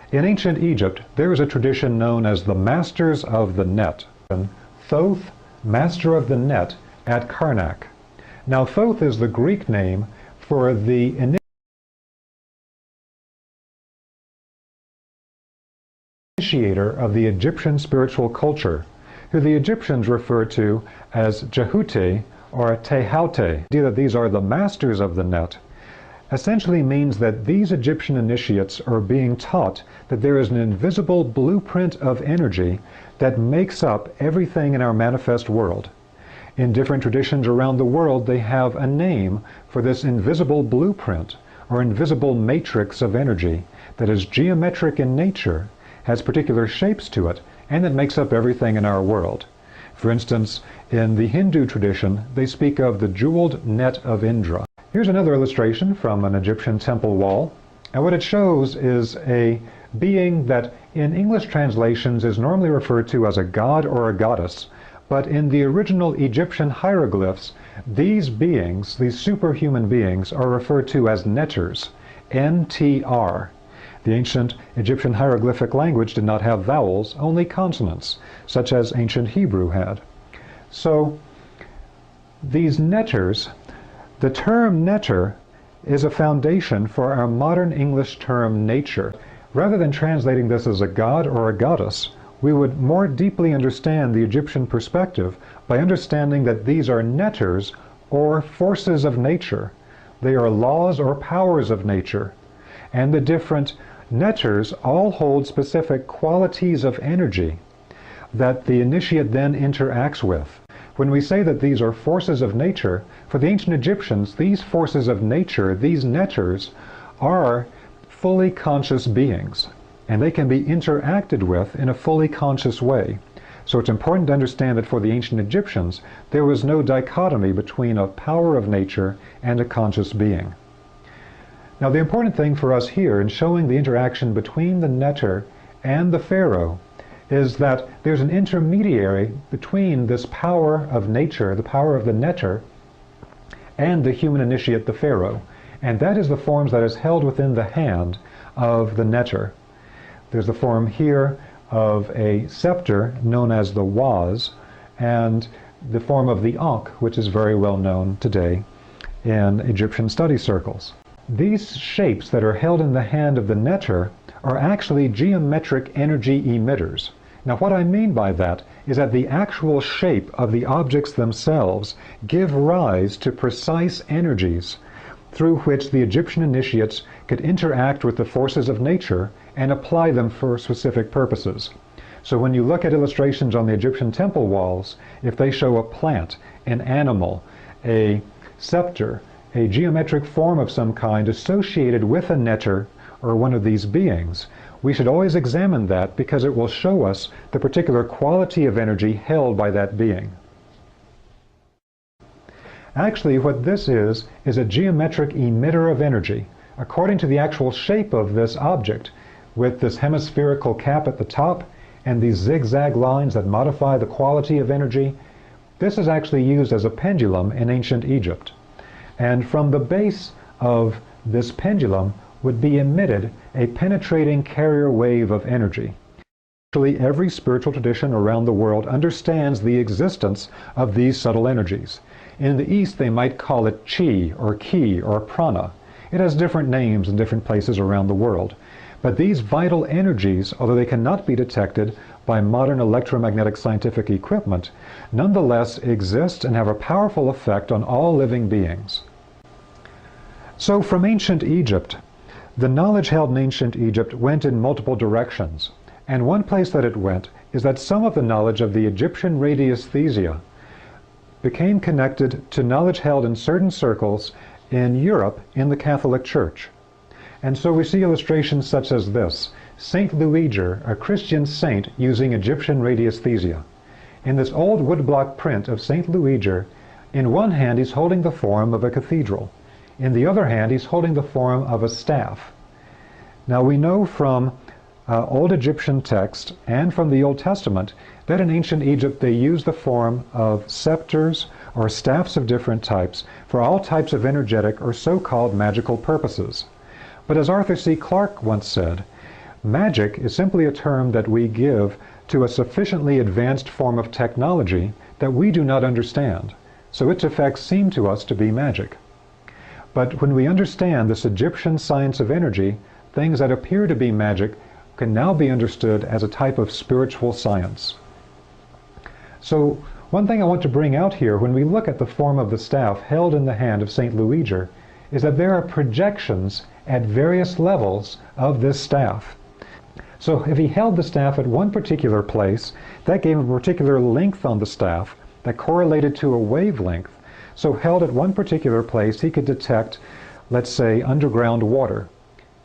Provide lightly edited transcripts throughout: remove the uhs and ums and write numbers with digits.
In ancient Egypt, there is a tradition known as the Masters of the Net. Thoth, Master of the Net at Karnak. Now Thoth is the Greek name for the initiator of the Egyptian spiritual culture, who the Egyptians refer to as Jehute or Tehaute. The idea that these are the masters of the net essentially means that these Egyptian initiates are being taught that there is an invisible blueprint of energy that makes up everything in our manifest world. In different traditions around the world, they have a name for this invisible blueprint or invisible matrix of energy that is geometric in nature, has particular shapes to it, and that makes up everything in our world. For instance, in the Hindu tradition, they speak of the jeweled net of Indra. Here's another illustration from an Egyptian temple wall, and what it shows is a being that in English translations is normally referred to as a god or a goddess, but in the original Egyptian hieroglyphs, these beings, these superhuman beings, are referred to as netters, N-T-R. The ancient Egyptian hieroglyphic language did not have vowels, only consonants, such as ancient Hebrew had. So these netters, the term netter is a foundation for our modern English term nature. Rather than translating this as a god or a goddess, we would more deeply understand the Egyptian perspective by understanding that these are netters or forces of nature. They are laws or powers of nature, and the different netters all hold specific qualities of energy that the initiate then interacts with. When we say that these are forces of nature, for the ancient Egyptians, these forces of nature, these netters, are fully conscious beings, and they can be interacted with in a fully conscious way. So it's important to understand that for the ancient Egyptians, there was no dichotomy between a power of nature and a conscious being. Now the important thing for us here in showing the interaction between the netter and the pharaoh is that there's an intermediary between this power of nature, the power of the netter, and the human initiate, the pharaoh. And that is the forms that is held within the hand of the netter. There's the form here of a scepter known as the waz, and the form of the ankh, which is very well known today in Egyptian study circles. These shapes that are held in the hand of the netter are actually geometric energy emitters. Now what I mean by that is that the actual shape of the objects themselves give rise to precise energies through which the Egyptian initiates could interact with the forces of nature and apply them for specific purposes. So when you look at illustrations on the Egyptian temple walls, if they show a plant, an animal, a scepter, a geometric form of some kind associated with a netter or one of these beings, we should always examine that because it will show us the particular quality of energy held by that being. Actually, what this is a geometric emitter of energy. According to the actual shape of this object, with this hemispherical cap at the top and these zigzag lines that modify the quality of energy, this is actually used as a pendulum in ancient Egypt. And from the base of this pendulum would be emitted a penetrating carrier wave of energy. Actually, every spiritual tradition around the world understands the existence of these subtle energies. In the East, they might call it chi or ki or prana. It has different names in different places around the world. But these vital energies, although they cannot be detected by modern electromagnetic scientific equipment, nonetheless exist and have a powerful effect on all living beings. So from ancient Egypt, the knowledge held in ancient Egypt went in multiple directions. And one place that it went is that some of the knowledge of the Egyptian radiesthesia became connected to knowledge held in certain circles in Europe in the Catholic Church. And so we see illustrations such as this: Saint Luiger, a Christian saint using Egyptian radiesthesia. In this old woodblock print of Saint Luiger, in one hand he's holding the form of a cathedral. In the other hand he's holding the form of a staff. Now we know from old Egyptian text and from the Old Testament that in ancient Egypt they used the form of scepters or staffs of different types for all types of energetic or so-called magical purposes. But as Arthur C. Clarke once said, Magic is simply a term that we give to a sufficiently advanced form of technology that we do not understand, so its effects seem to us to be magic. But when we understand this Egyptian science of energy, things that appear to be magic can now be understood as a type of spiritual science. So one thing I want to bring out here when we look at the form of the staff held in the hand of St. Luiger is that there are projections at various levels of this staff. So if he held the staff at one particular place, that gave him a particular length on the staff that correlated to a wavelength. So held at one particular place, he could detect, let's say, underground water.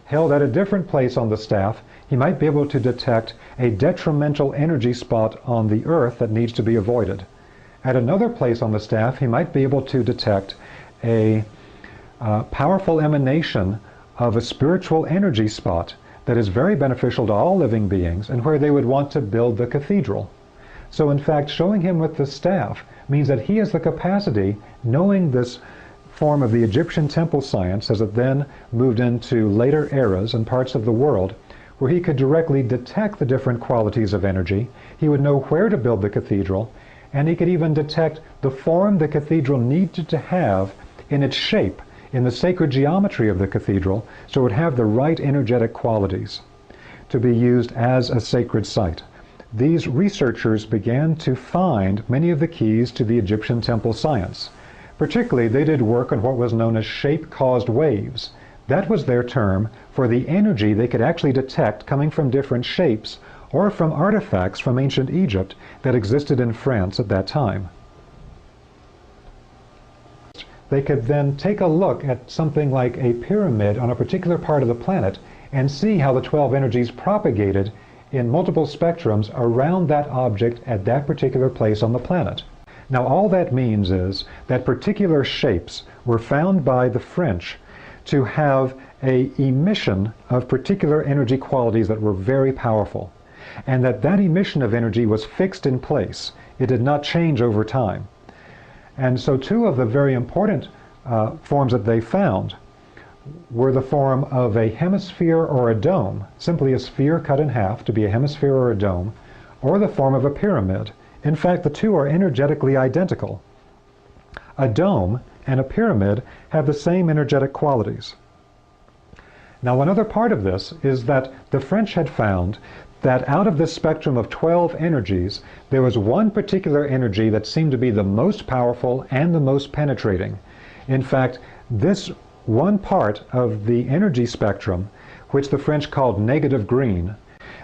Held at a different place on the staff, he might be able to detect a detrimental energy spot on the earth that needs to be avoided. At another place on the staff, he might be able to detect a powerful emanation of a spiritual energy spot that is very beneficial to all living beings and where they would want to build the cathedral. So in fact, showing him with the staff means that he has the capacity, knowing this form of the Egyptian temple science as it then moved into later eras and parts of the world, where he could directly detect the different qualities of energy. He would know where to build the cathedral, and he could even detect the form the cathedral needed to have in its shape, in the sacred geometry of the cathedral, so it would have the right energetic qualities to be used as a sacred site. These researchers began to find many of the keys to the Egyptian temple science. Particularly, they did work on what was known as shape-caused waves. That was their term for the energy they could actually detect coming from different shapes or from artifacts from ancient Egypt that existed in France at that time. They could then take a look at something like a pyramid on a particular part of the planet and see how the 12 energies propagated in multiple spectrums around that object at that particular place on the planet. Now all that means is that particular shapes were found by the French to have an emission of particular energy qualities that were very powerful, and that emission of energy was fixed in place. It did not change over time. And so two of the very important forms that they found were the form of a hemisphere or a dome, simply a sphere cut in half to be a hemisphere or a dome, or the form of a pyramid. In fact, the two are energetically identical. A dome and a pyramid have the same energetic qualities. Now, another part of this is that the French had found that out of this spectrum of 12 energies, there was one particular energy that seemed to be the most powerful and the most penetrating. In fact, this one part of the energy spectrum, which the French called negative green,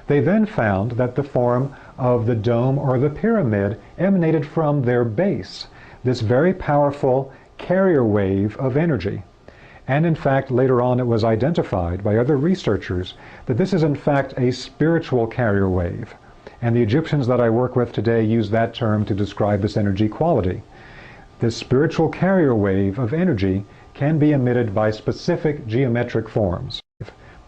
they then found that the form of the dome or the pyramid emanated from their base, this very powerful carrier wave of energy. And in fact, later on it was identified by other researchers that this is in fact a spiritual carrier wave. And the Egyptians that I work with today use that term to describe this energy quality. This spiritual carrier wave of energy can be emitted by specific geometric forms.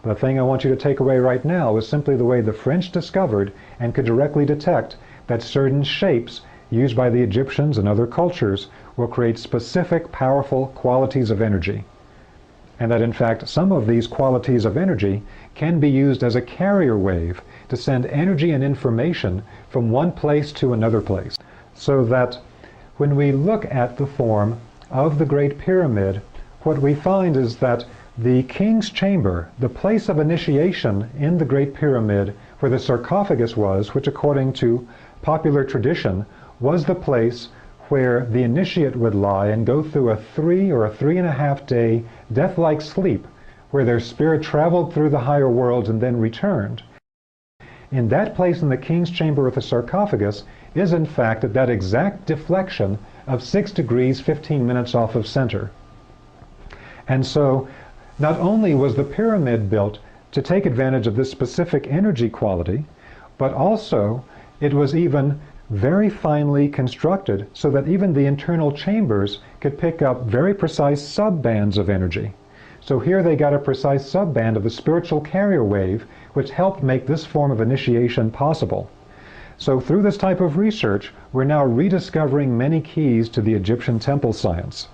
The thing I want you to take away right now is simply the way the French discovered and could directly detect that certain shapes used by the Egyptians and other cultures will create specific powerful qualities of energy. And that in fact some of these qualities of energy can be used as a carrier wave to send energy and information from one place to another place. So that when we look at the form of the Great Pyramid, what we find is that the King's Chamber, the place of initiation in the Great Pyramid where the sarcophagus was, which according to popular tradition was the place where the initiate would lie and go through a 3 or a 3.5 day death-like sleep where their spirit traveled through the higher worlds and then returned. In that place in the King's Chamber with the sarcophagus is in fact at that exact deflection of 6 degrees 15 minutes off of center. And so not only was the pyramid built to take advantage of this specific energy quality, but also it was even very finely constructed so that even the internal chambers could pick up very precise sub-bands of energy. So here they got a precise sub-band of the spiritual carrier wave, which helped make this form of initiation possible. So through this type of research, we're now rediscovering many keys to the Egyptian temple science.